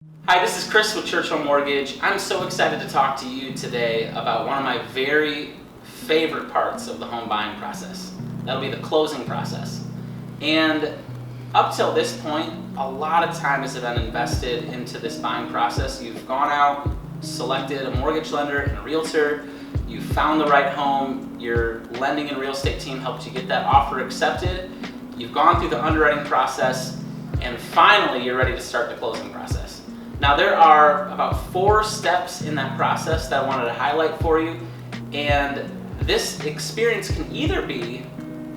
Hi, this is Chris with Churchill Mortgage. I'm so excited to talk to you today about one of my very favorite parts of the home buying process. That'll be the closing process. And up till this point, a lot of time has been invested into this buying process. You've gone out, selected a mortgage lender and a realtor, you found the right home, your lending and real estate team helped you get that offer accepted, you've gone through the underwriting process, and finally you're ready to start the closing process. Now there are about 4 steps in that process that I wanted to highlight for you, and this experience can either be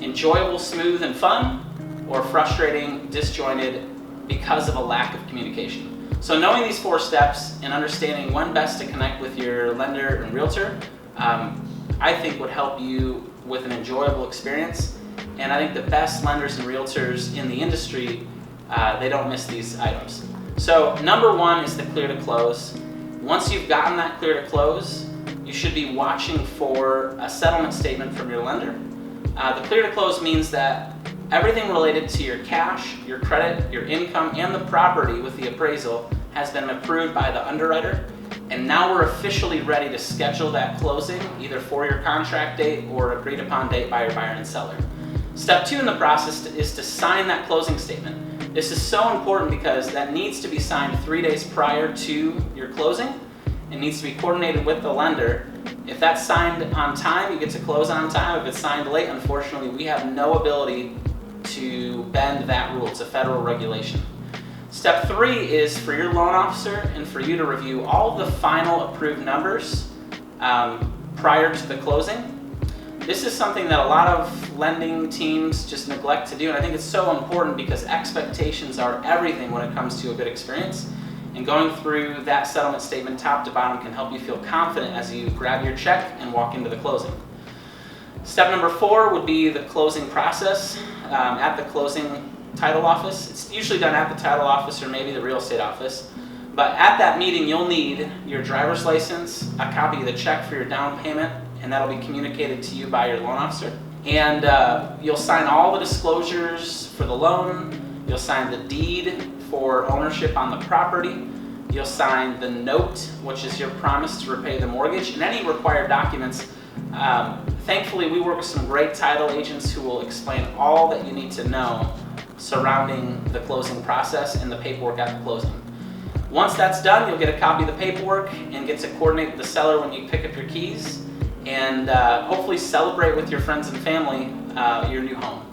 enjoyable, smooth, and fun, or frustrating, disjointed because of a lack of communication. So knowing these 4 steps and understanding when best to connect with your lender and realtor, I think would help you with an enjoyable experience. And I think the best lenders and realtors in the industry, they don't miss these items. So number 1 is the clear to close. Once you've gotten that clear to close, you should be watching for a settlement statement from your lender. The clear to close means that everything related to your cash, your credit, your income, and the property with the appraisal has been approved by the underwriter, and now we're officially ready to schedule that closing either for your contract date or agreed upon date by your buyer and seller. Step 2 in the process is to sign that closing statement. This is so important because that needs to be signed 3 days prior to your closing. It needs to be coordinated with the lender. If that's signed on time, you get to close on time. If it's signed late, unfortunately, we have no ability to bend that rule. It's a federal regulation. Step 3 is for your loan officer and for you to review all of the final approved numbers prior to the closing. This is something that a lot of lending teams just neglect to do, and I think it's so important because expectations are everything when it comes to a good experience. And going through that settlement statement top to bottom can help you feel confident as you grab your check and walk into the closing. Step number 4 would be the closing process at the closing title office. It's usually done at the title office or maybe the real estate office. But at that meeting, you'll need your driver's license, a copy of the check for your down payment, and that'll be communicated to you by your loan officer. And you'll sign all the disclosures for the loan. You'll sign the deed for ownership on the property. You'll sign the note, which is your promise to repay the mortgage, and any required documents. Thankfully, we work with some great title agents who will explain all that you need to know surrounding the closing process and the paperwork at the closing. Once that's done, you'll get a copy of the paperwork and get to coordinate with the seller when you pick up your keys and hopefully celebrate with your friends and family your new home.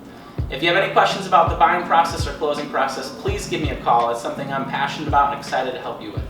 If you have any questions about the buying process or closing process, please give me a call. It's something I'm passionate about and excited to help you with.